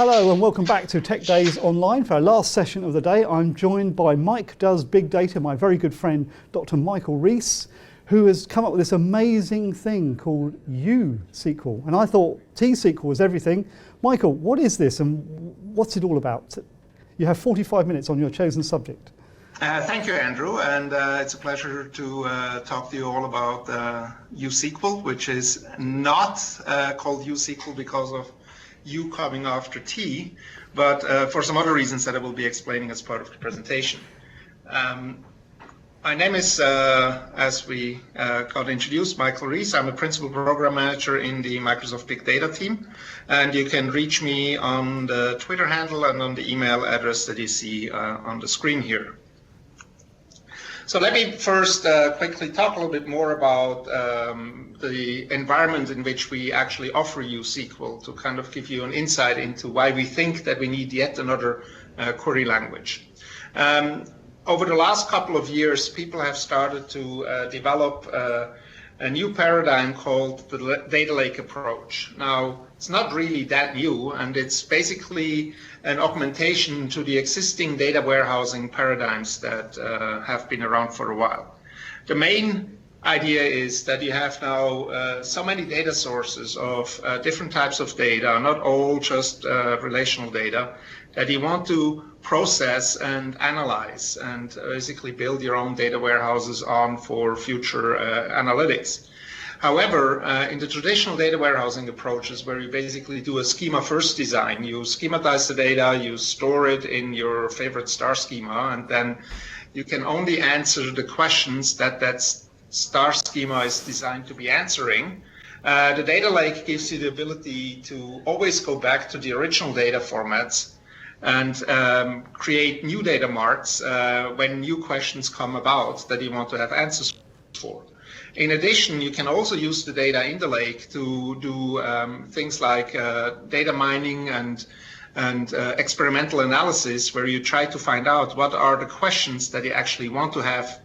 Hello and welcome back to Tech Days Online for our last session of the day. I'm joined by Mike Does Big Data, my very good friend, Dr. Michael Rees, who has come up with this amazing thing called U-SQL. And I thought T-SQL was everything. Michael, what is this and what's it all about? You have 45 minutes on your chosen subject. Thank you, Andrew, and it's a pleasure to talk to you all about U-SQL, which is not called U-SQL because of U coming after T, but for some other reasons that I will be explaining as part of the presentation. My name is, as we got introduced, Michael Rees. I'm a principal program manager in the Microsoft Big Data team, and you can reach me on the Twitter handle and on the email address that you see on the screen here. So let me first quickly talk a little bit more about the environment in which we actually offer U-SQL to kind of give you an insight into why we think that we need yet another query language. Over the last couple of years, people have started to develop a new paradigm called the data lake approach. Now, it's not really that new, and it's basically an augmentation to the existing data warehousing paradigms that have been around for a while. The main idea is that you have now so many data sources of different types of data, not all just relational data, that you want to process and analyze and basically build your own data warehouses on for future analytics. However, in the traditional data warehousing approaches where you basically do a schema-first design, you schematize the data, you store it in your favorite star schema, and then you can only answer the questions that that star schema is designed to be answering. The data lake gives you the ability to always go back to the original data formats and create new data marts when new questions come about that you want to have answers for. In addition, you can also use the data in the lake to do things like data mining and experimental analysis, where you try to find out what are the questions that you actually want to have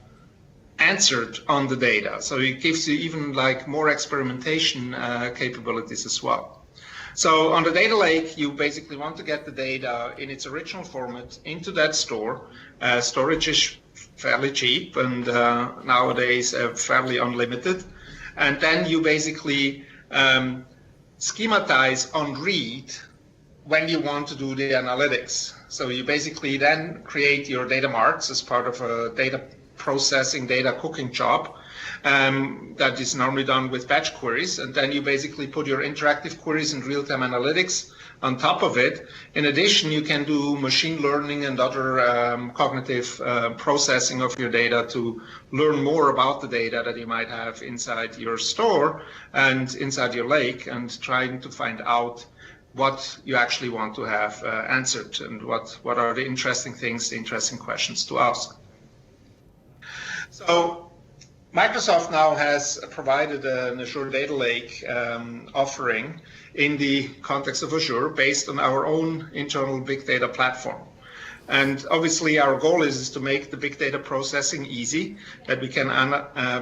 answered on the data. So it gives you even like more experimentation capabilities as well. So on the data lake, you basically want to get the data in its original format into that store. Storage is fairly cheap and nowadays fairly unlimited. And then you basically schematize on read when you want to do the analytics. So you basically then create your data marts as part of a data processing, data cooking job that is normally done with batch queries. And then you basically put your interactive queries and real-time analytics on top of it. In addition, you can do machine learning and other cognitive processing of your data to learn more about the data that you might have inside your store and inside your lake, and trying to find out what you actually want to have answered and what are the interesting things, the interesting questions to ask. So Microsoft now has provided an Azure Data Lake offering in the context of Azure based on our own internal big data platform. And obviously our goal is to make the big data processing easy, that we can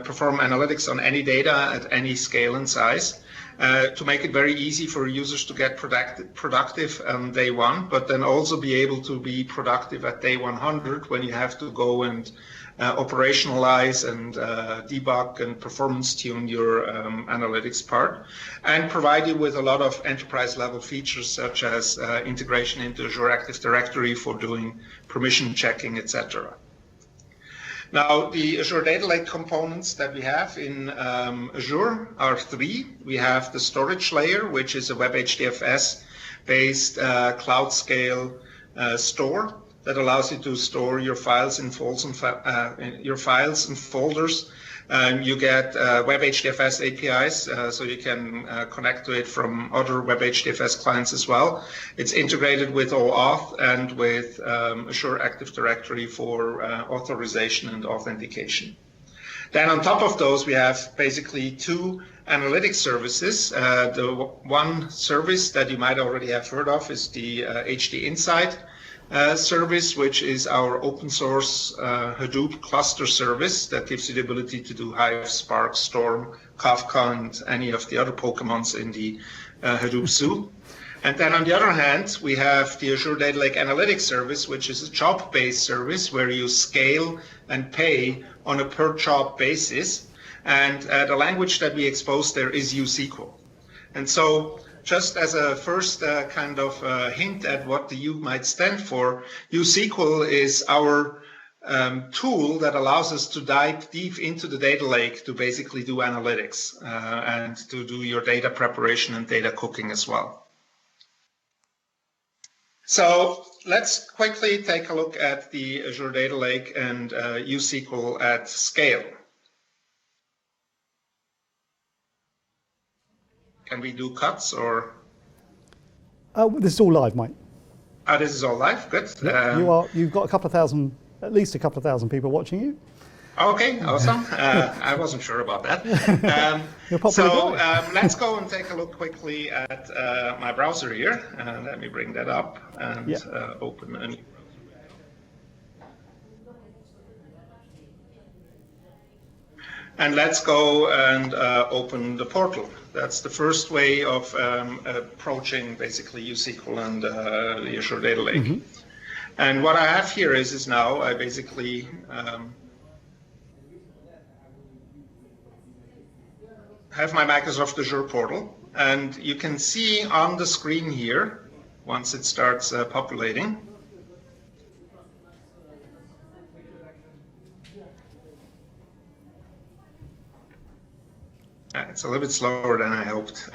perform analytics on any data at any scale and size, to make it very easy for users to get productive on day one, but then also be able to be productive at day 100 when you have to go and operationalize and debug and performance tune your analytics part, and provide you with a lot of enterprise level features such as integration into Azure Active Directory for doing permission checking, etc. Now, the Azure Data Lake components that we have in Azure are three. We have the storage layer, which is a Web HDFS based cloud scale store that allows you to store your files in folders. You get Web HDFS APIs, so you can connect to it from other Web HDFS clients as well. It's integrated with OAuth and with Azure Active Directory for authorization and authentication. Then on top of those, we have basically two analytics services. The one service that you might already have heard of is the HD Insight service, which is our open source Hadoop cluster service that gives you the ability to do Hive, Spark, Storm, Kafka, and any of the other Pokemons in the Hadoop zoo. And then on the other hand, we have the Azure Data Lake Analytics service, which is a job-based service where you scale and pay on a per job basis. And the language that we expose there is USQL. And so just as a first kind of hint at what the U might stand for, USQL is our tool that allows us to dive deep into the data lake to basically do analytics and to do your data preparation and data cooking as well. So let's quickly take a look at the Azure Data Lake and USQL at scale. Can we do cuts or? This is all live, Mike. Oh, this is all live. Good. You've got at least a couple of thousand people watching you. Okay, awesome. I wasn't sure about that. Let's go and take a look quickly at my browser here. Let me bring that up and open a new browser. And let's go and open the portal. That's the first way of approaching basically USQL and the Azure Data Lake. Mm-hmm. And what I have here is now I basically have my Microsoft Azure portal, and you can see on the screen here, once it starts populating, it's a little bit slower than I hoped.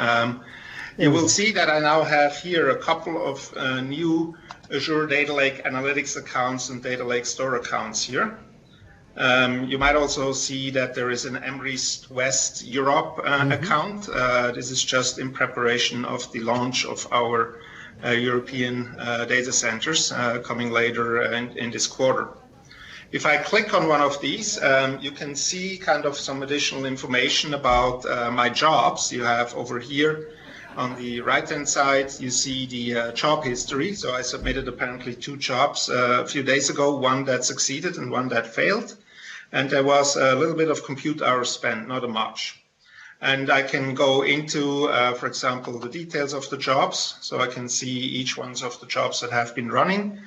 You will see that I now have here a couple of new Azure Data Lake Analytics accounts and Data Lake Store accounts here. You might also see that there is an Emrys West Europe account. This is just in preparation of the launch of our European data centers coming later in this quarter. If I click on one of these, you can see kind of some additional information about my jobs. You have over here on the right-hand side, you see the job history. So I submitted apparently 2 jobs a few days ago, one that succeeded and one that failed. And there was a little bit of compute hours spent, not much. And I can go into, for example, the details of the jobs. So I can see each one of the jobs that have been running.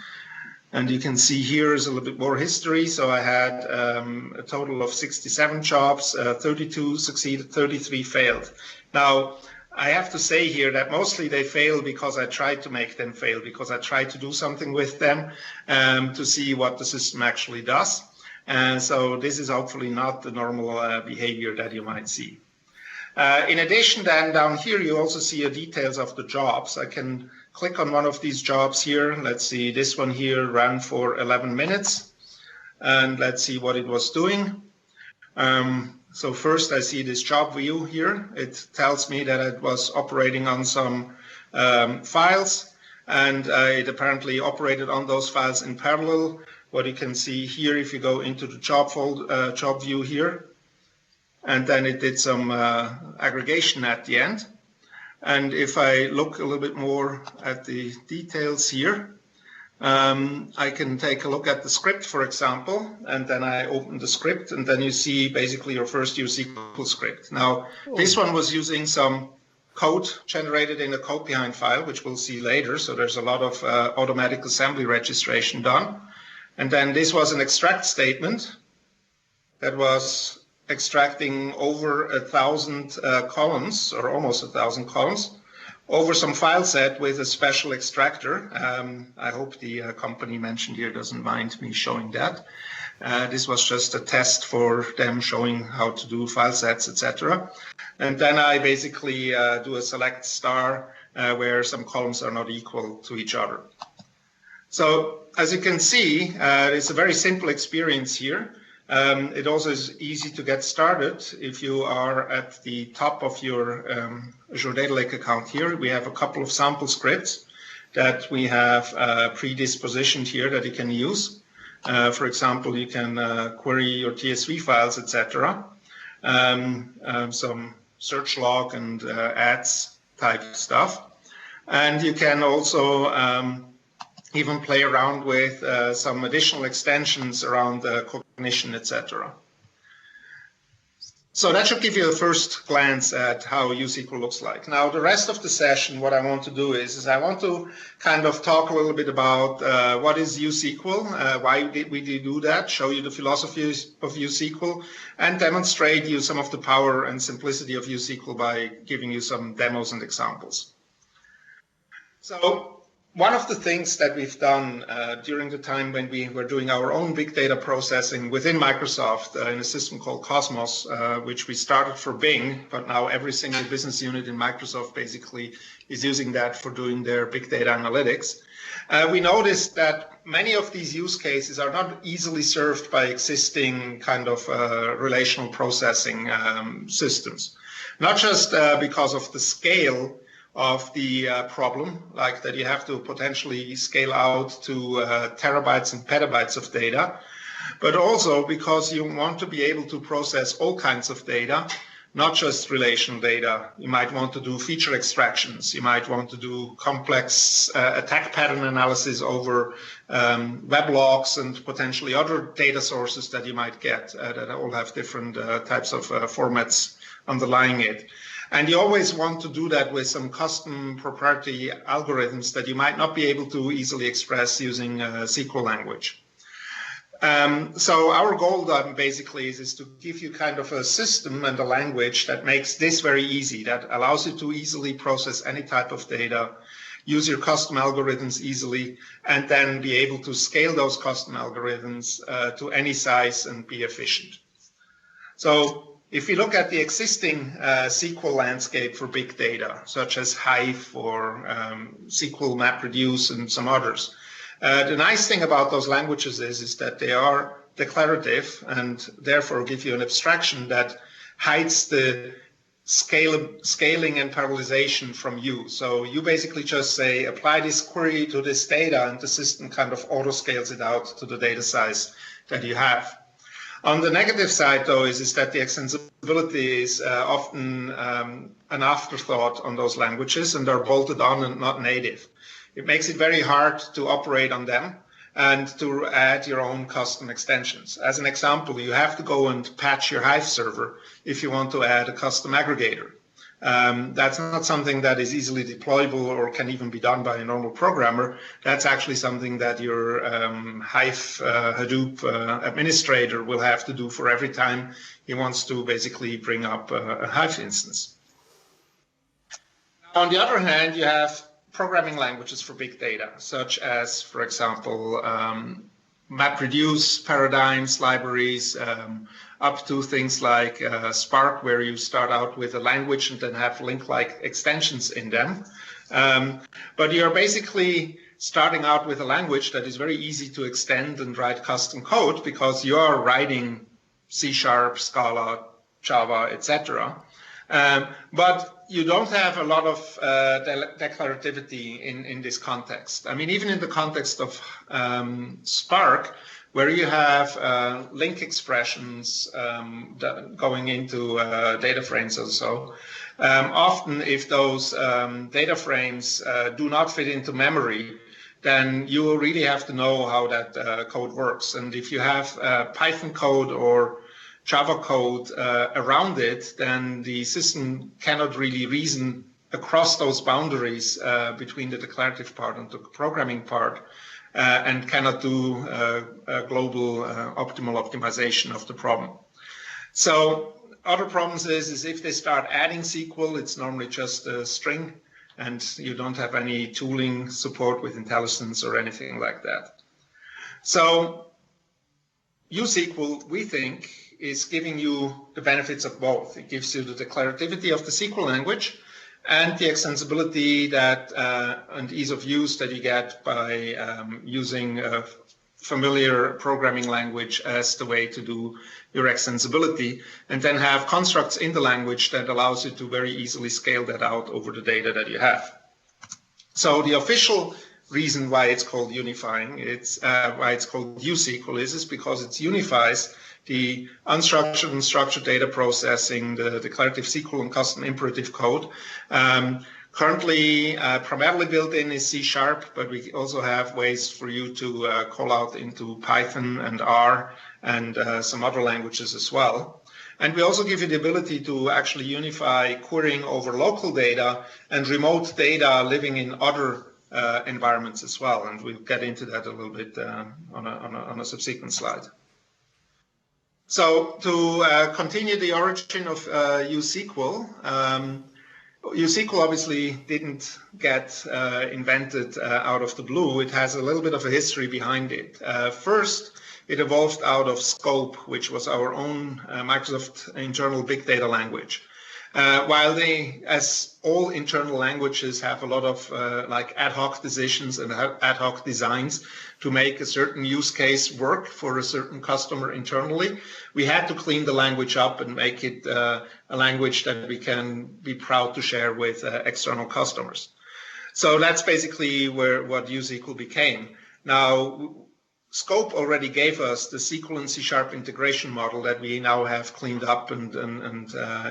And you can see here is a little bit more history. So I had a total of 67 jobs, 32 succeeded, 33 failed. Now, I have to say here that mostly they fail because I tried to make them fail, because I tried to do something with them to see what the system actually does. So this is hopefully not the normal behavior that you might see. In addition, then down here, you also see the details of the jobs. I can click on one of these jobs here. Let's see, this one here ran for 11 minutes. And let's see what it was doing. So first I see this job view here. It tells me that it was operating on some files, and it apparently operated on those files in parallel. What you can see here, if you go into the job view here, and then it did some aggregation at the end. And if I look a little bit more at the details here, I can take a look at the script, for example, and then I open the script, and then you see basically your first USQL script. Now, this one was using some code generated in a code behind file, which we'll see later. So there's a lot of automatic assembly registration done. And then this was an extract statement that was extracting over 1,000 columns, or almost 1,000 columns, over some file set with a special extractor. I hope the company mentioned here doesn't mind me showing that. This was just a test for them showing how to do file sets, etc. And then I basically do a select star where some columns are not equal to each other. So as you can see, it's a very simple experience here. It also is easy to get started if you are at the top of your Azure Data Lake account here. We have a couple of sample scripts that we have predispositioned here that you can use. For example, you can query your TSV files, etc. Some search log and ads type stuff. And you can also even play around with some additional extensions around cognition, etc. So that should give you a first glance at how USQL looks like. Now, the rest of the session, what I want to do is I want to kind of talk a little bit about what is USQL, why did we do that, show you the philosophy of USQL, and demonstrate you some of the power and simplicity of USQL by giving you some demos and examples. So one of the things that we've done during the time when we were doing our own big data processing within Microsoft in a system called Cosmos, which we started for Bing, but now every single business unit in Microsoft basically is using that for doing their big data analytics. We noticed that many of these use cases are not easily served by existing kind of relational processing systems, not just because of the scale of the problem, like that you have to potentially scale out to terabytes and petabytes of data, but also because you want to be able to process all kinds of data, not just relational data. You might want to do feature extractions. You might want to do complex attack pattern analysis over web logs and potentially other data sources that you might get that all have different types of formats underlying it. And you always want to do that with some custom proprietary algorithms that you might not be able to easily express using SQL language. So our goal basically is to give you kind of a system and a language that makes this very easy, that allows you to easily process any type of data, use your custom algorithms easily, and then be able to scale those custom algorithms to any size and be efficient. So if you look at the existing SQL landscape for big data, such as Hive or SQL MapReduce and some others, the nice thing about those languages is that they are declarative and therefore give you an abstraction that hides the scaling and parallelization from you. So you basically just say, apply this query to this data, and the system kind of auto scales it out to the data size that you have. On the negative side, though, is that the extensibility is often an afterthought on those languages, and they're bolted on and not native. It makes it very hard to operate on them and to add your own custom extensions. As an example, you have to go and patch your Hive server if you want to add a custom aggregator. That's not something that is easily deployable or can even be done by a normal programmer. That's actually something that your Hive Hadoop administrator will have to do for every time he wants to basically bring up a Hive instance. On the other hand, you have programming languages for big data, such as, for example, MapReduce paradigms, libraries, up to things like Spark, where you start out with a language and then have link-like extensions in them. But you're basically starting out with a language that is very easy to extend and write custom code because you are writing C#, Scala, Java, etc. But you don't have a lot of declarativity in this context. I mean, even in the context of Spark, where you have link expressions going into data frames or so, often if those data frames do not fit into memory, then you will really have to know how that code works. And if you have Python code or Java code around it, then the system cannot really reason across those boundaries between the declarative part and the programming part, and cannot do a global optimal optimization of the problem. So other problems is if they start adding SQL, it's normally just a string, and you don't have any tooling support with IntelliSense or anything like that. So USQL, we think, is giving you the benefits of both. It gives you the declarativity of the SQL language and the extensibility that and ease of use that you get by using a familiar programming language as the way to do your extensibility, and then have constructs in the language that allows you to very easily scale that out over the data that you have. So the official reason why it's called unifying, why it's called USQL is because it unifies the unstructured and structured data processing, the declarative SQL and custom imperative code. Currently, primarily built in is C#, but we also have ways for you to call out into Python and R and some other languages as well. And we also give you the ability to actually unify querying over local data and remote data living in other environments as well. And we'll get into that a little bit on a subsequent slide. So to continue the origin of uSQL, uSQL obviously didn't get invented out of the blue. It has a little bit of a history behind it. First, it evolved out of Scope, which was our own Microsoft internal big data language. While they, as all internal languages, have a lot of like ad hoc decisions and ad hoc designs to make a certain use case work for a certain customer internally, we had to clean the language up and make it a language that we can be proud to share with external customers. So that's basically what uSQL became. Now, Scope already gave us the SQL and C# integration model that we now have cleaned up and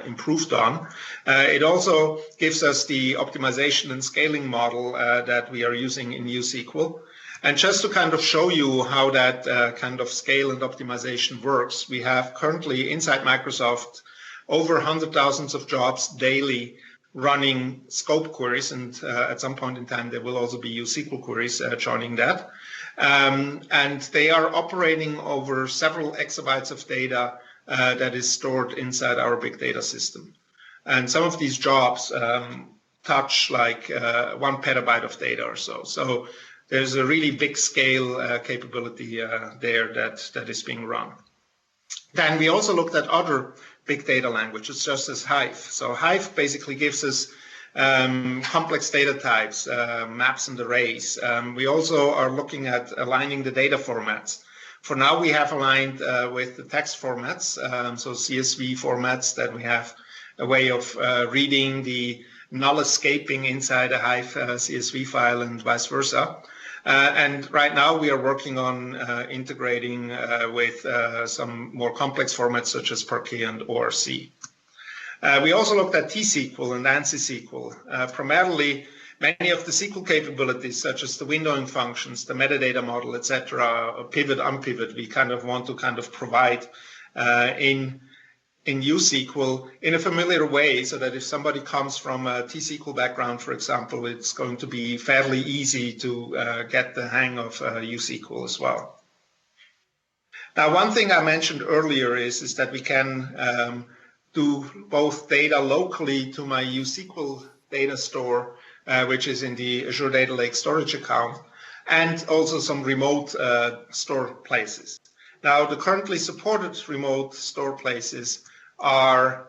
improved on. It also gives us the optimization and scaling model that we are using in uSQL. And just to kind of show you how that kind of scale and optimization works, we have currently inside Microsoft over 100,000 of jobs daily running Scope queries, and at some point in time there will also be uSQL queries joining that. And they are operating over several exabytes of data that is stored inside our big data system. And some of these jobs touch like 1 petabyte of data or so. So there's a really big scale capability there that is being run. Then we also looked at other big data languages, just as Hive. So Hive basically gives us complex data types, maps and arrays. We also are looking at aligning the data formats. For now, we have aligned with the text formats, so CSV formats, that we have a way of reading the null escaping inside a Hive CSV file and vice versa. And right now we are working on integrating with some more complex formats such as Parquet and ORC. We also looked at T-SQL and ANSI SQL. Primarily, many of the SQL capabilities, such as the windowing functions, the metadata model, etc., pivot, unpivot, we kind of want to kind of provide in uSQL in a familiar way, so that if somebody comes from a T-SQL background, for example, it's going to be fairly easy to get the hang of uSQL as well. Now, one thing I mentioned earlier is that we can do both data locally to my uSQL data store, which is in the Azure Data Lake storage account, and also some remote store places. Now, the currently supported remote store places are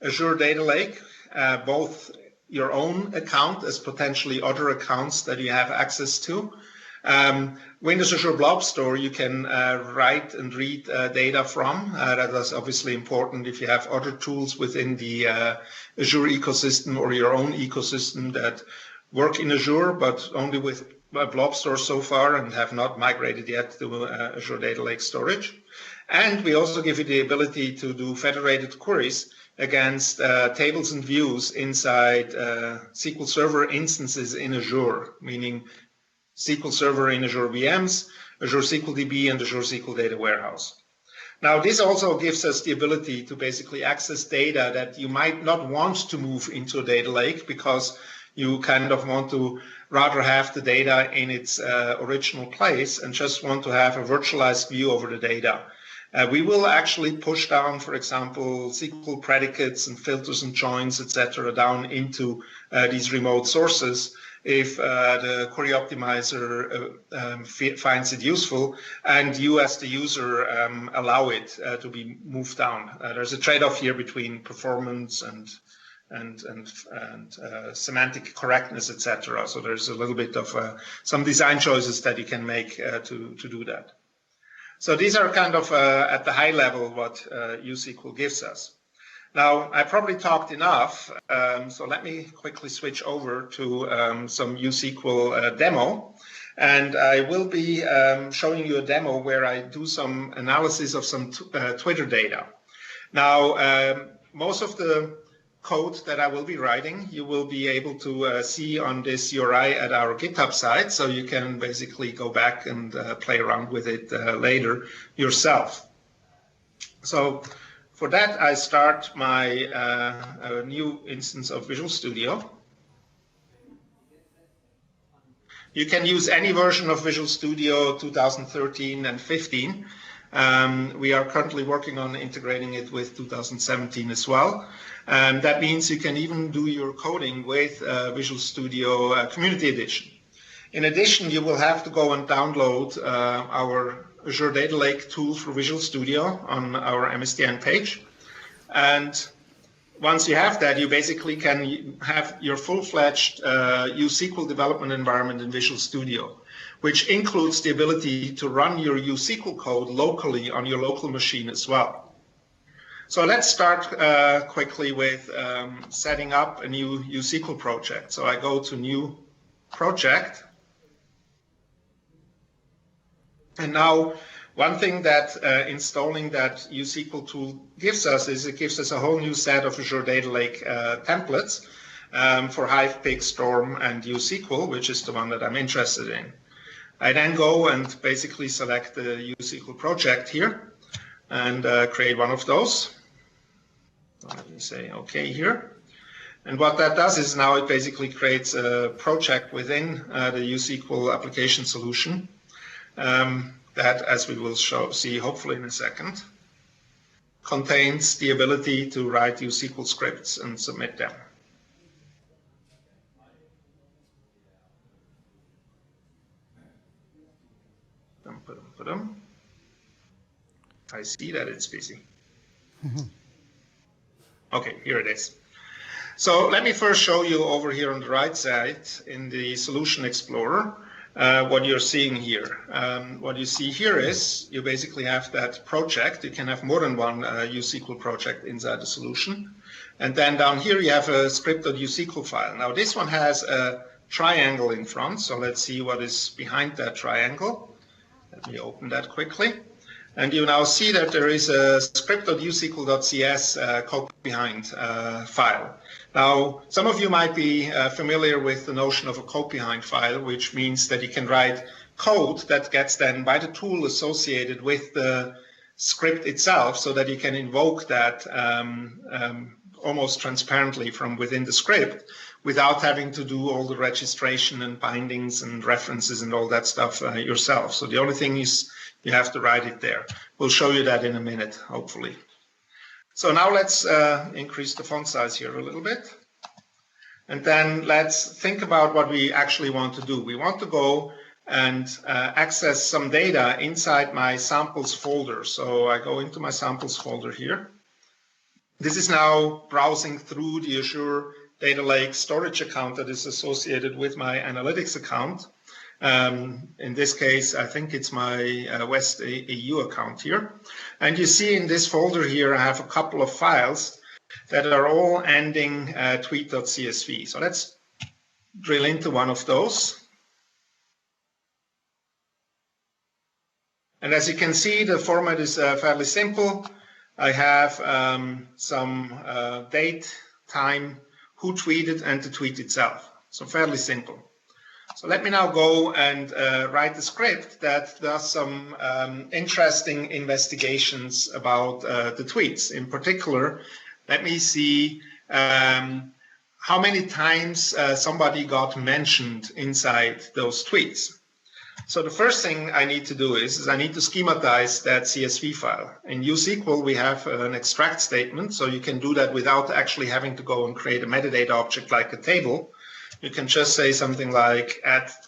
Azure Data Lake, both your own account as potentially other accounts that you have access to. Windows Azure Blob Store, you can write and read data from. That is obviously important if you have other tools within the Azure ecosystem or your own ecosystem that work in Azure, but only with Blob Store so far and have not migrated yet to Azure Data Lake storage. And we also give you the ability to do federated queries against tables and views inside SQL Server instances in Azure, meaning SQL Server in Azure VMs, Azure SQL DB, and Azure SQL Data Warehouse. Now, this also gives us the ability to basically access data that you might not want to move into a data lake because you kind of want to rather have the data in its original place and just want to have a virtualized view over the data. We will actually push down, for example, SQL predicates and filters and joins, etc., down into these remote sources if the query optimizer finds it useful and you as the user allow it to be moved down. There's a trade-off here between performance and semantic correctness, etc. So there's a little bit of some design choices that you can make to do that. So these are kind of at the high level what uSQL gives us. Now, I probably talked enough, so let me quickly switch over to some uSQL demo. And I will be showing you a demo where I do some analysis of some Twitter data. Now, most of the code that I will be writing, you will be able to see on this URI at our GitHub site, so you can basically go back and play around with it later yourself. So For that, I start my new instance of Visual Studio. You can use any version of Visual Studio 2013 and 15. We are currently working on integrating it with 2017 as well. That means you can even do your coding with Visual Studio Community Edition. In addition, you will have to go and download our Azure Data Lake tool for Visual Studio on our MSDN page. And once you have that, you basically can have your full-fledged uSQL development environment in Visual Studio, which includes the ability to run your uSQL code locally on your local machine as well. So let's start quickly with setting up a new uSQL project. So I go to New Project. And now, one thing that installing that uSQL tool gives us is it gives us a whole new set of Azure Data Lake templates for Hive, Pig, Storm, and uSQL, which is the one that I'm interested in. I then go and basically select the uSQL project here and create one of those. Let me say OK here. And what that does is now it basically creates a project within the uSQL application solution. That, as we will see hopefully in a second, contains the ability to write uSQL scripts and submit them. I see that it's busy. Okay, here it is. So let me first show you over here on the right side in the Solution Explorer what you're seeing here. What you see here is you basically have that project. You can have more than one uSQL project inside the solution. And then down here you have a script.usql file. Now this one has a triangle in front, so let's see what is behind that triangle. Let me open that quickly. And you now see that there is a script.usql.cs code behind file. Now, some of you might be familiar with the notion of a code behind file, which means that you can write code that gets then by the tool associated with the script itself so that you can invoke that almost transparently from within the script without having to do all the registration and bindings and references and all that stuff yourself. So the only thing is you have to write it there. We'll show you that in a minute, hopefully. So now let's increase the font size here a little bit. And then let's think about what we actually want to do. We want to go and access some data inside my samples folder. So I go into my samples folder here. This is now browsing through the Azure Data Lake storage account that is associated with my analytics account. In this case, I think it's my West EU account here. And you see in this folder here, I have a couple of files that are all ending tweet.csv. So let's drill into one of those. And as you can see, the format is fairly simple. I have some date, time, who tweeted, and the tweet itself. So fairly simple. So let me now go and write a script that does some interesting investigations about the tweets. In particular, let me see how many times somebody got mentioned inside those tweets. So the first thing I need to do is I need to schematize that CSV file. In uSQL, we have an extract statement, so you can do that without actually having to go and create a metadata object like a table. You can just say something like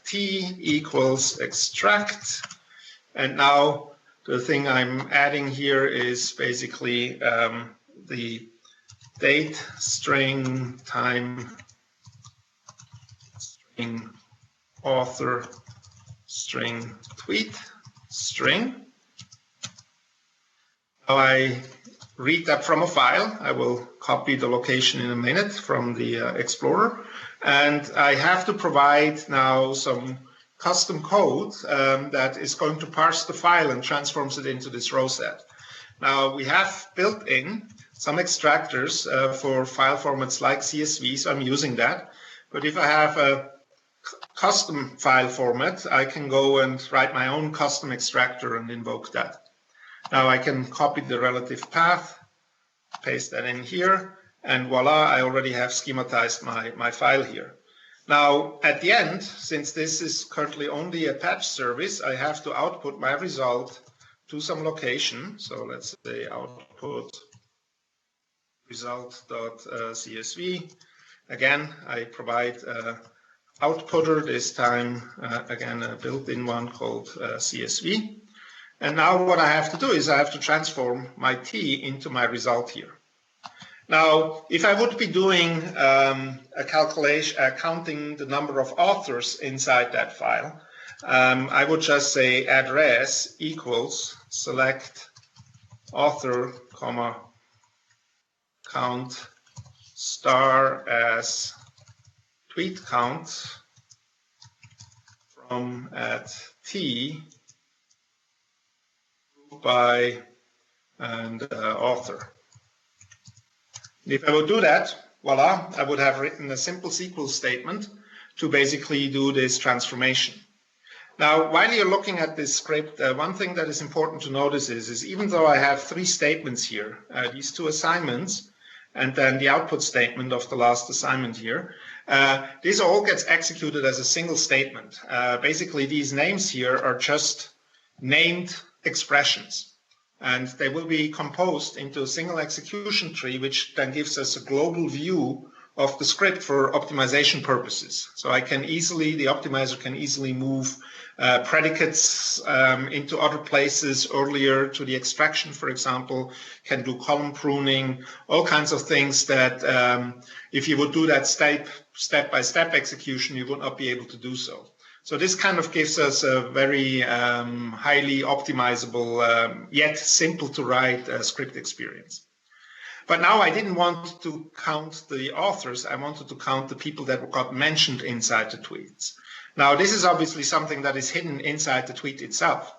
@t equals extract. And now the thing I'm adding here is basically the date, string, time, string, author, string, tweet, string. Now I read that from a file. I will copy the location in a minute from the Explorer. And I have to provide now some custom code that is going to parse the file and transforms it into this row set. Now we have built in some extractors for file formats like CSV, so I'm using that. But if I have a custom file format, I can go and write my own custom extractor and invoke that. Now I can copy the relative path paste that in here, and voila, I already have schematized my file here. Now, at the end, since this is currently only a patch service, I have to output my result to some location. So let's say output result.csv. Again, I provide outputter, this time, again, a built-in one called CSV. And now what I have to do is I have to transform my T into my result here. Now, if I would be doing a calculation, counting the number of authors inside that file, I would just say address equals select author, comma, count star as tweet count from at T by and author. If I would do that, voila, I would have written a simple SQL statement to basically do this transformation. Now, while you're looking at this script, one thing that is important to notice is even though I have three statements here, these two assignments, and then the output statement of the last assignment here, this all gets executed as a single statement. Basically, these names here are just named expressions, and they will be composed into a single execution tree, which then gives us a global view of the script for optimization purposes. So I can easily, the optimizer can easily move predicates into other places earlier to the extraction, for example, can do column pruning, all kinds of things that if you would do that step-by-step execution, you would not be able to do so. So this kind of gives us a very highly optimizable, yet simple to write script experience. But now I didn't want to count the authors. I wanted to count the people that got mentioned inside the tweets. Now, this is obviously something that is hidden inside the tweet itself.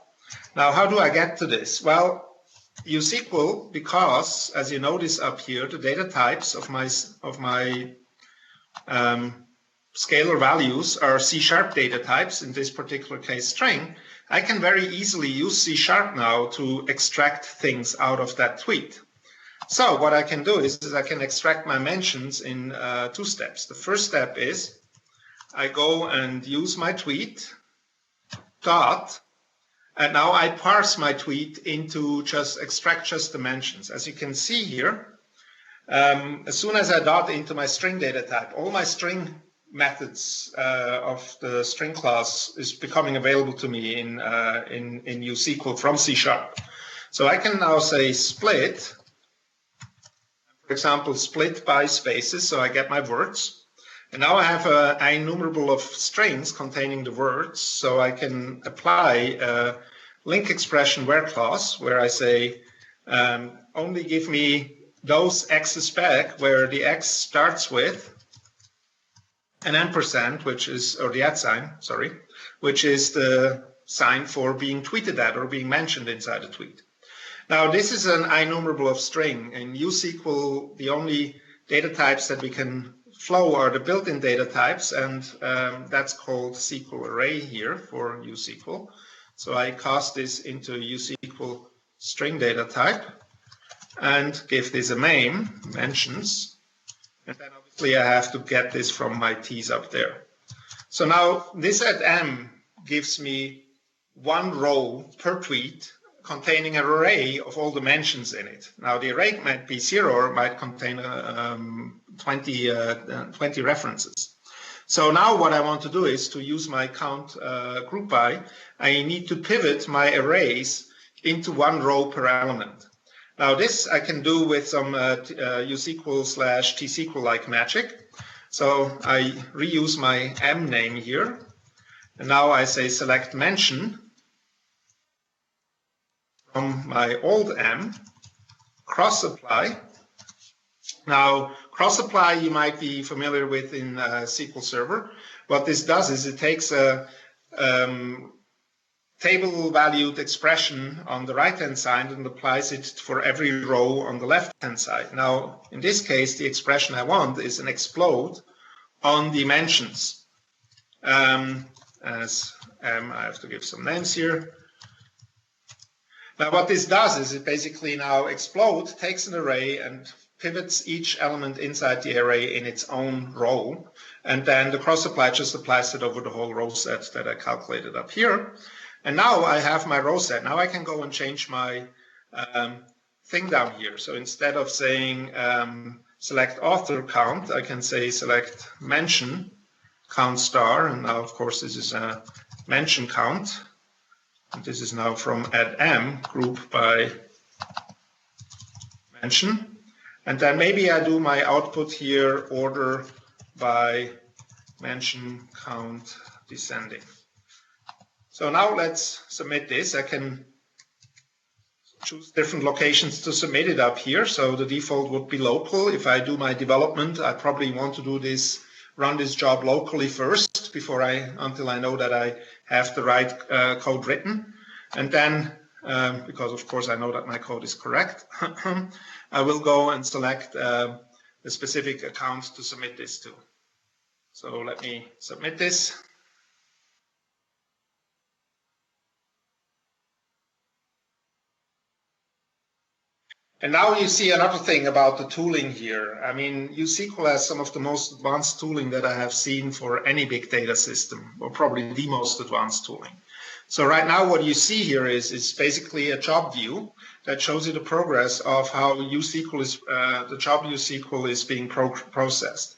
Now, how do I get to this? Well, use SQL because, as you notice up here, the data types of my scalar values are C# data types, in this particular case string. I can very easily use C# now to extract things out of that tweet. So what I can do is I can extract my mentions in two steps. The first step is I go and use my tweet dot, and now I parse my tweet into extract just the mentions. As you can see here, as soon as I dot into my string data type, all my string methods of the string class is becoming available to me in useSQL from C#. So I can now say split. For example, split by spaces, so I get my words. And now I have an enumerable of strings containing the words, so I can apply a link expression where clause, where I say only give me those x's back where the x starts with an ampersand, which is, or the @ sign, sorry, which is the sign for being tweeted at or being mentioned inside a tweet. Now, this is an enumerable of string. In useSQL, the only data types that we can flow are the built-in data types, and that's called SQL array here for useSQL. So I cast this into useSQL string data type and give this a name, mentions, and then obviously I have to get this from my T's up there. So now this @m gives me one row per tweet containing an array of all the mentions in it. Now the array might be 0 or it might contain 20 references. So now what I want to do is to use my count group by. I need to pivot my arrays into one row per element. Now this I can do with some useSQL/tsql like magic. So I reuse my m name here. And now I say select mention from my old m, cross apply. Now, cross apply you might be familiar with in SQL Server. What this does is it takes a table valued expression on the right hand side and applies it for every row on the left hand side. Now, in this case, the expression I want is an explode on dimensions. As I have to give some names here. Now what this does is it basically now explodes, takes an array and pivots each element inside the array in its own row. And then the cross apply just applies it over the whole row set that I calculated up here. And now I have my row set. Now I can go and change my thing down here. So instead of saying select author count, I can say select mention count star. And now, of course, this is a mention count. And this is now from add m, group by mention. And then maybe I do my output here, order by mention count descending. So now let's submit this. I can choose different locations to submit it up here. So the default would be local. If I do my development, I probably want to do this, run this job locally first until I know that I have the right code written. And then, because of course I know that my code is correct, I will go and select the specific account to submit this to. So let me submit this. And now you see another thing about the tooling here. I mean, USQL has some of the most advanced tooling that I have seen for any big data system, or probably the most advanced tooling. So right now what you see here is basically a job view that shows you the progress of how USQL is, the job USQL is being processed.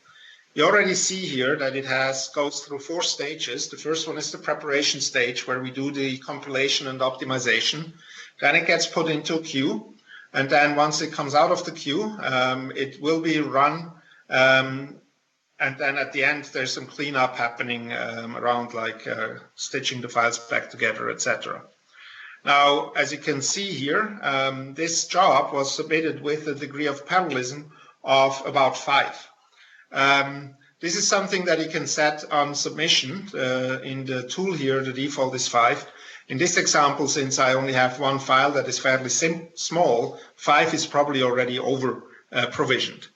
You already see here that it goes through 4 stages. The first one is the preparation stage where we do the compilation and optimization. Then it gets put into a queue. And then once it comes out of the queue, it will be run. And then at the end, there's some cleanup happening around like stitching the files back together, etc. Now, as you can see here, this job was submitted with a degree of parallelism of about 5. This is something that you can set on submission. In the tool here, the default is 5. In this example, since I only have one file that is fairly small, 5 is probably already over provisioned.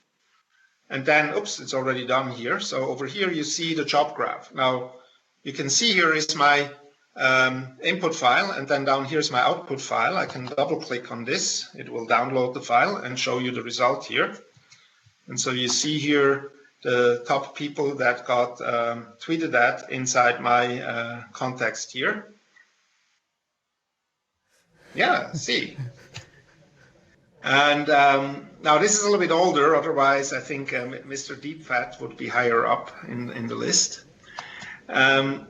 And then, oops, it's already done here. So over here, you see the job graph. Now, you can see here is my input file, and then down here is my output file. I can double click on this. It will download the file and show you the result here. And so you see here the top people that got tweeted at inside my context here. Yeah, see. And now this is a little bit older, otherwise I think Mr. Deepfat would be higher up in the list. And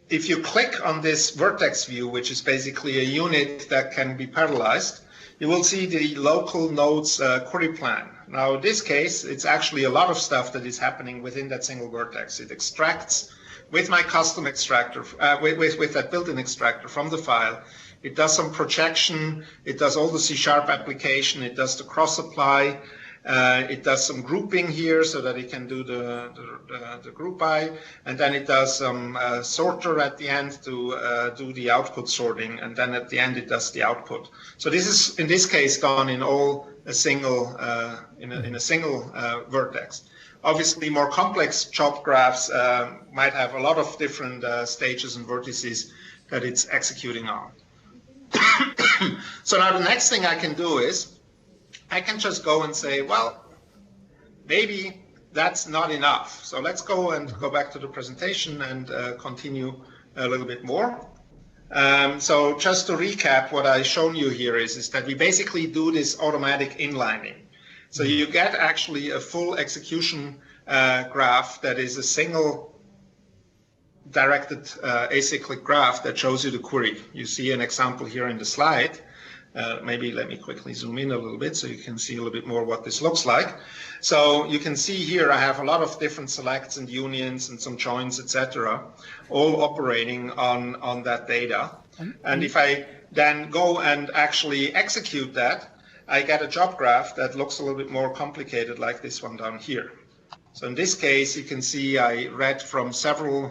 if you click on this vertex view, which is basically a unit that can be parallelized, you will see the local nodes query plan. Now in this case, it's actually a lot of stuff that is happening within that single vertex. It extracts with my custom extractor, with that built-in extractor from the file. It does some projection, it does all the C# application, it does the cross-apply, it does some grouping here so that it can do the group by, and then it does some sorter at the end to do the output sorting, and then at the end it does the output. So this is, in this case, done in a single vertex. Obviously, more complex job graphs might have a lot of different stages and vertices that it's executing on. So now the next thing I can do is I can just go and say, well, maybe that's not enough. So let's go back to the presentation and continue a little bit more. So just to recap, what I've shown you here is that we basically do this automatic inlining. So you get actually a full execution graph that is a single directed acyclic graph that shows you the query. You see an example here in the slide. Maybe let me quickly zoom in a little bit so you can see a little bit more what this looks like. So you can see here I have a lot of different selects and unions and some joins, etc., all operating on that data. And if I then go and actually execute that, I get a job graph that looks a little bit more complicated, like this one down here. So in this case, you can see I read from several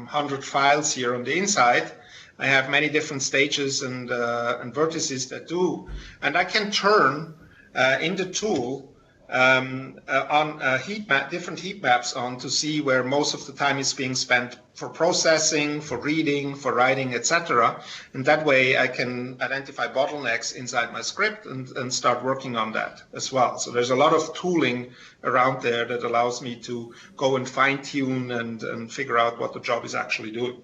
hundred files here on the inside. I have many different stages and vertices that do, and I can turn in the tool different heat maps on to see where most of the time is being spent for processing, for reading, for writing, etc. And that way I can identify bottlenecks inside my script and start working on that as well. So there's a lot of tooling around there that allows me to go and fine tune and figure out what the job is actually doing.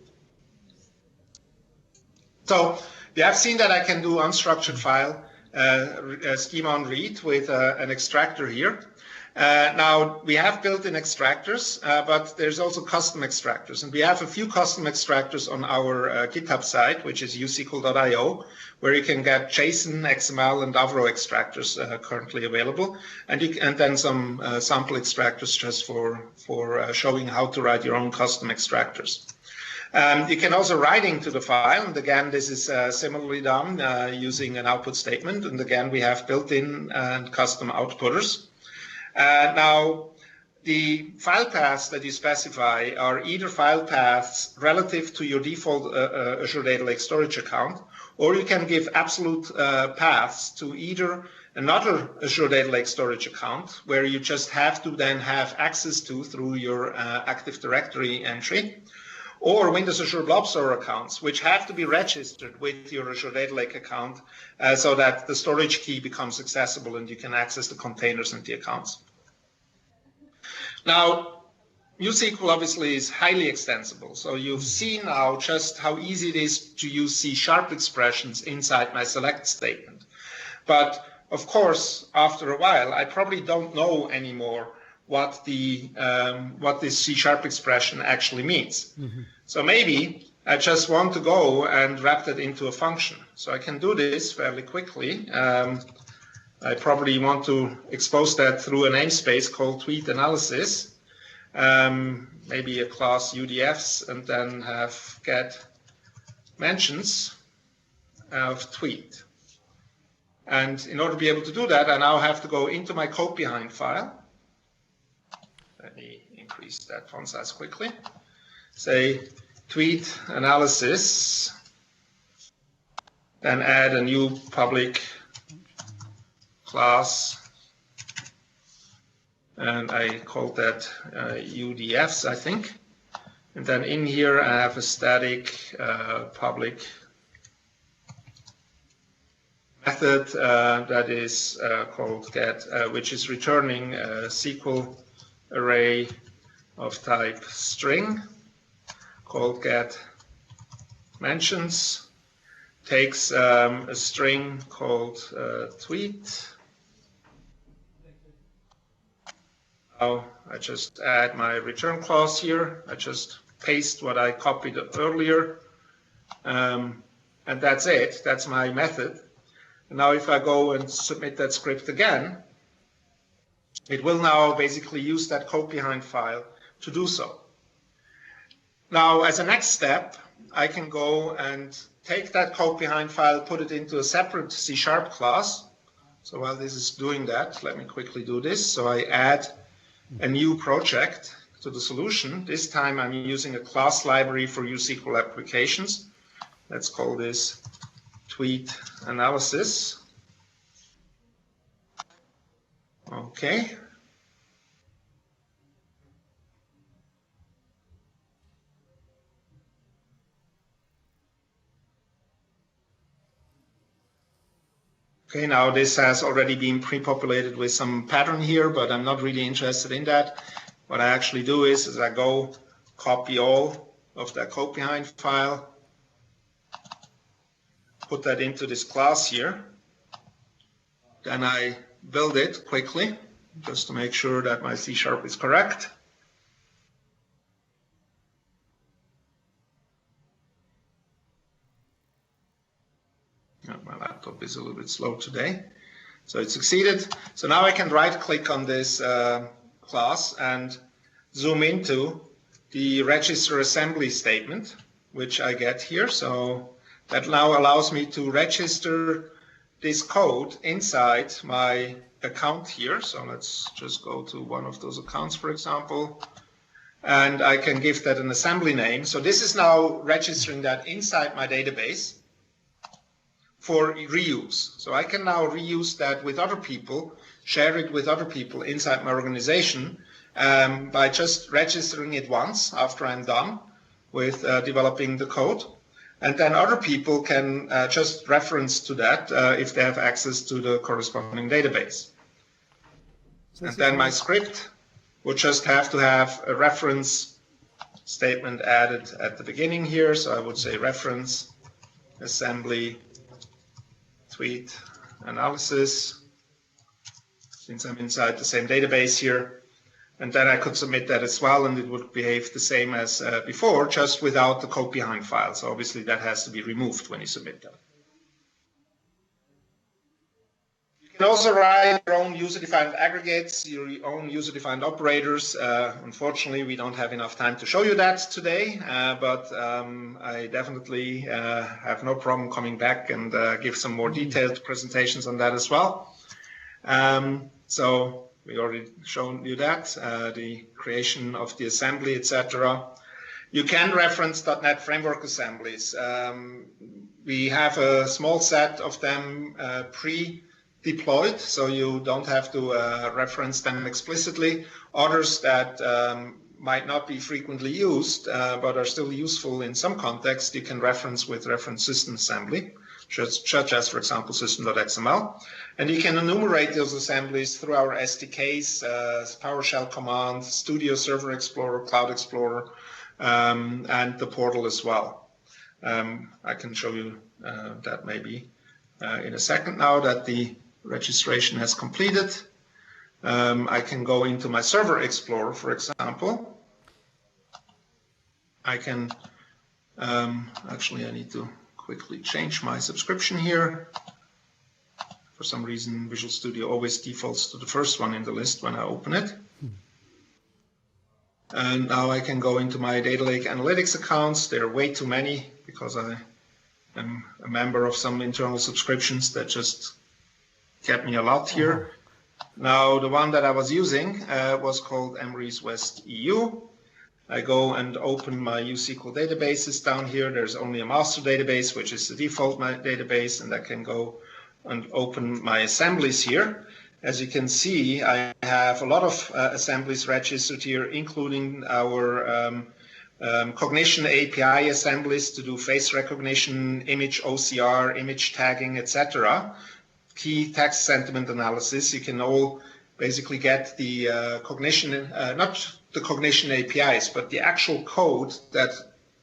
So you have seen that I can do unstructured file schema on read with an extractor here. Now we have built-in extractors, but there's also custom extractors, and we have a few custom extractors on our GitHub site, which is usql.io, where you can get JSON, XML, and Avro extractors currently available, and then some sample extractors just for showing how to write your own custom extractors. You can also write into the file, and again, this is similarly done using an output statement, and again, we have built-in and custom outputters. Now, the file paths that you specify are either file paths relative to your default Azure Data Lake storage account, or you can give absolute paths to either another Azure Data Lake storage account, where you just have to then have access to through your Active Directory entry, or Windows Azure Blob Store accounts, which have to be registered with your Azure Data Lake account so that the storage key becomes accessible and you can access the containers and the accounts. Now, NewSQL obviously is highly extensible. So you've seen now just how easy it is to use C# expressions inside my select statement. But of course, after a while, I probably don't know anymore what this C# expression actually means. Mm-hmm. So maybe I just want to go and wrap that into a function. So I can do this fairly quickly. I probably want to expose that through a namespace called tweet analysis, maybe a class UDFs, and then have get mentions of tweet. And in order to be able to do that, I now have to go into my code behind file. Let me increase that font size quickly. Say tweet analysis, then add a new public class, and I call that UDFs, I think. And then in here I have a static public method that is called get, which is returning a SQL array of type string called get mentions, takes a string called tweet. Now I just add my return clause here. I just paste what I copied earlier, and that's it. That's my method. And now if I go and submit that script again, it will now basically use that code behind file to do so. Now, as a next step, I can go and take that code behind file, put it into a separate C# class. So while this is doing that, let me quickly do this. So I add a new project to the solution. This time I'm using a class library for NewSQL applications. Let's call this tweet analysis. Okay. Okay, now this has already been pre-populated with some pattern here, but I'm not really interested in that. What I actually do is I go copy all of that code behind file, put that into this class here. Then I build it quickly, just to make sure that my C# is correct. My laptop is a little bit slow today. So it succeeded. So now I can right-click on this class and zoom into the register assembly statement, which I get here. So that now allows me to register this code inside my account here. So let's just go to one of those accounts, for example, and I can give that an assembly name. So this is now registering that inside my database for reuse. So I can now reuse that with other people share it with other people inside my organization by just registering it once after I'm done with developing the code. And then other people can just reference to that if they have access to the corresponding database. And then my script would just have to have a reference statement added at the beginning here. So I would say reference assembly tweet analysis, since I'm inside the same database here. And then I could submit that as well, and it would behave the same as before, just without the code behind file. So obviously that has to be removed when you submit that. You can also write your own user-defined aggregates, your own user-defined operators. Unfortunately, we don't have enough time to show you that today, but I definitely have no problem coming back and give some more detailed presentations on that as well. So we already shown you that, the creation of the assembly, etc. You can reference .NET Framework assemblies. We have a small set of them pre-deployed, so you don't have to reference them explicitly. Others that might not be frequently used, but are still useful in some context, you can reference with reference system assembly, such as, for example, system.xml. And you can enumerate those assemblies through our SDKs, PowerShell command, Studio Server Explorer, Cloud Explorer, and the portal as well. I can show you that maybe in a second now that the registration has completed. I can go into my Server Explorer, for example. I can, actually I need to quickly change my subscription here. For some reason, Visual Studio always defaults to the first one in the list when I open it. And now I can go into my Data Lake Analytics accounts. There are way too many because I am a member of some internal subscriptions that just kept me a lot here. Now, the one that I was using was called Emery's West EU. I go and open my uSQL databases down here. There's only a master database, which is the default database, and I can go and open my assemblies here. As you can see, I have a lot of assemblies registered here, including our Cognition API assemblies to do face recognition, image OCR, image tagging, etc. Key text sentiment analysis. You can all basically get the Cognition, not the Cognition APIs, but the actual code that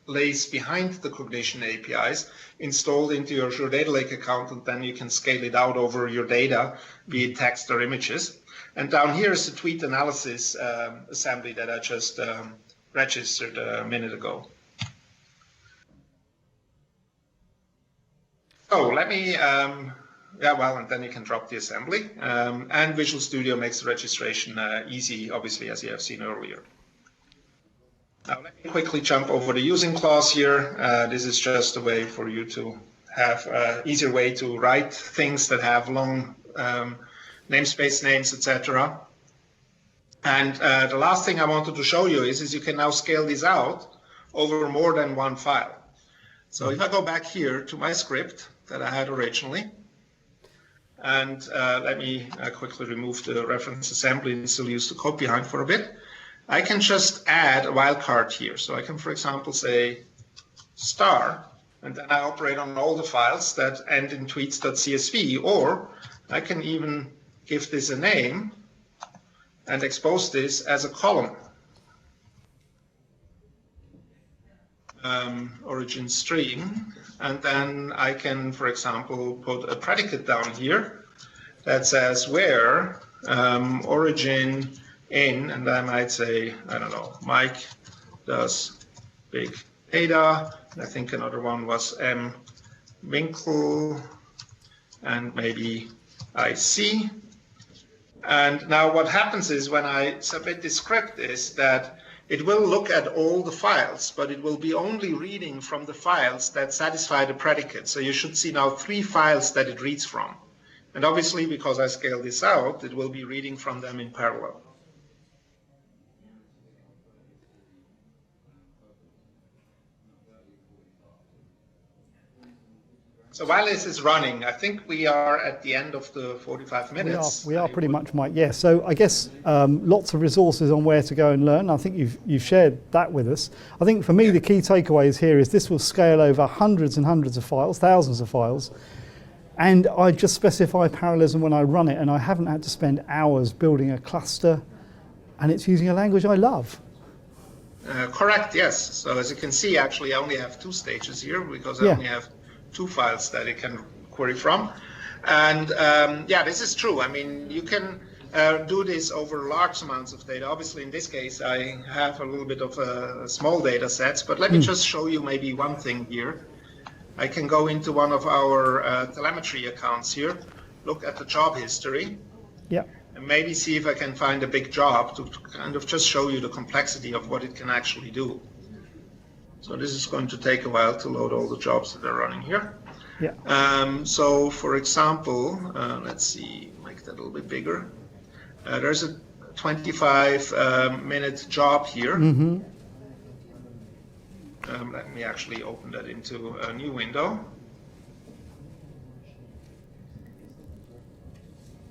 lays behind the Cognition APIs installed into your Azure Data Lake account, and then you can scale it out over your data, be it text or images. And down here is the tweet analysis assembly that I just registered a minute ago. So let me, and then you can drop the assembly. And Visual Studio makes the registration easy, obviously, as you have seen earlier. Now let me quickly jump over the using clause here. This is just a way for you to have an easier way to write things that have long namespace names, etc. And the last thing I wanted to show you is you can now scale this out over more than one file. So if I go back here to my script that I had originally, and let me quickly remove the reference assembly and still use the code behind for a bit. I can just add a wildcard here. So I can, for example, say star, and then I operate on all the files that end in tweets.csv, or I can even give this a name and expose this as a column. Origin stream, and then I can, for example, put a predicate down here that says where origin in, and I might say, I don't know, Mike does big data. I think another one was M. Winkle, and maybe IC. And now what happens is when I submit this script is that it will look at all the files, but it will be only reading from the files that satisfy the predicate. So you should see now 3 files that it reads from. And obviously, because I scale this out, it will be reading from them in parallel. So while this is running, I think we are at the end of the 45 minutes. We are pretty much, Mike. Yeah. So I guess lots of resources on where to go and learn. I think you've shared that with us. I think for me, the key takeaways here is this will scale over hundreds and hundreds of files, thousands of files. And I just specify parallelism when I run it, and I haven't had to spend hours building a cluster, and it's using a language I love. Correct, yes. So as you can see, actually, I only have two stages here because I only have two files that it can query from. And this is true. I mean, you can do this over large amounts of data. Obviously, in this case, I have a little bit of a small data sets, but let me just show you maybe one thing here. I can go into one of our telemetry accounts here, look at the job history, and maybe see if I can find a big job to kind of just show you the complexity of what it can actually do. So this is going to take a while to load all the jobs that are running here. So for example, let's see, make that a little bit bigger. There's a 25-minute job here. Let me actually open that into a new window.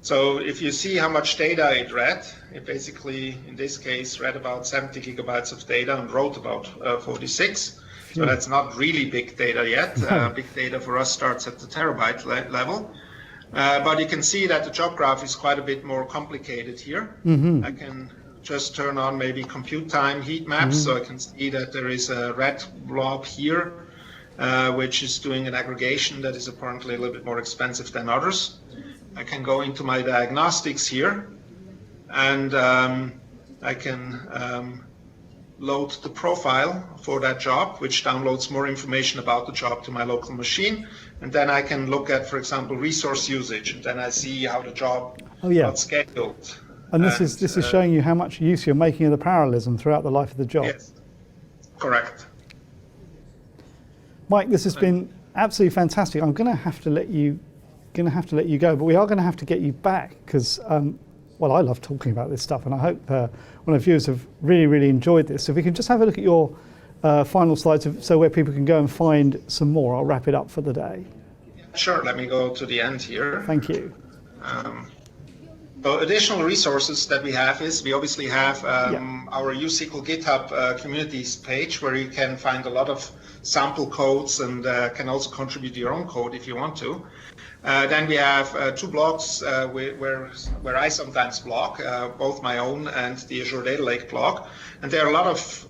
So if you see how much data it read, it basically, in this case, read about 70 gigabytes of data and wrote about 46. So that's not really big data yet. Big data for us starts at the terabyte level. But you can see that the job graph is quite a bit more complicated here. I can just turn on maybe compute time heat maps, so I can see that there is a red blob here, which is doing an aggregation that is apparently a little bit more expensive than others. I can go into my diagnostics here, and I can load the profile for that job, which downloads more information about the job to my local machine. And then I can look at, for example, resource usage, and then I see how the job got scheduled. And this is showing you how much use you're making of the parallelism throughout the life of the job. Yes, correct. Mike, this has been absolutely fantastic. I'm going to have to let you go, but we are going to have to get you back because, I love talking about this stuff, and I hope one of the viewers have really, really enjoyed this. So if we can just have a look at your final slides, so where people can go and find some more, I'll wrap it up for the day. Sure, let me go to the end here. Thank you. So additional resources that we have is we obviously have our uSQL GitHub communities page where you can find a lot of sample codes and can also contribute your own code if you want to. Then we have two blogs where I sometimes blog, both my own and the Azure Data Lake blog. And there are a lot of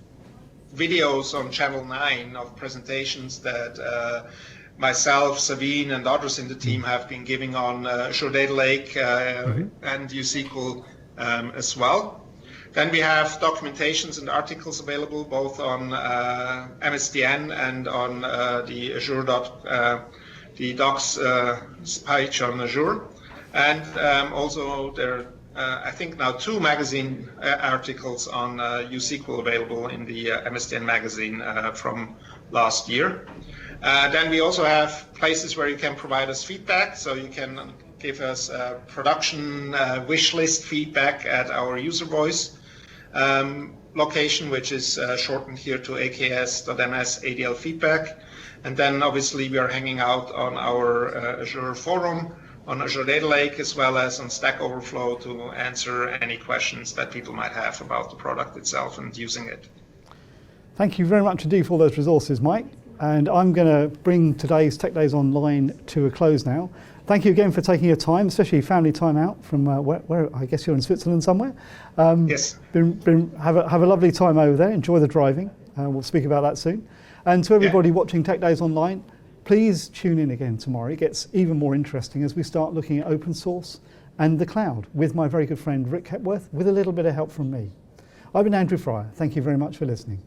videos on Channel 9 of presentations that myself, Savine, and others in the team have been giving on Azure Data Lake and uSQL as well. Then we have documentations and articles available both on MSDN and on the Azure the docs page on Azure. And also there are, I think now 2 magazine articles on uSQL available in the MSDN magazine from last year. Then we also have places where you can provide us feedback, so you can give us production wish list feedback at our user voice location, which is shortened here to aks.ms ADL feedback. And then obviously we are hanging out on our Azure forum, on Azure Data Lake, as well as on Stack Overflow to answer any questions that people might have about the product itself and using it. Thank you very much indeed for all those resources, Mike. And I'm going to bring today's Tech Days Online to a close now. Thank you again for taking your time, especially family time out from where I guess you're in Switzerland somewhere. Yes. Have a lovely time over there. Enjoy the driving. We'll speak about that soon. And to everybody watching Tech Days Online, please tune in again tomorrow. It gets even more interesting as we start looking at open source and the cloud with my very good friend Rick Hepworth, with a little bit of help from me. I've been Andrew Fryer. Thank you very much for listening.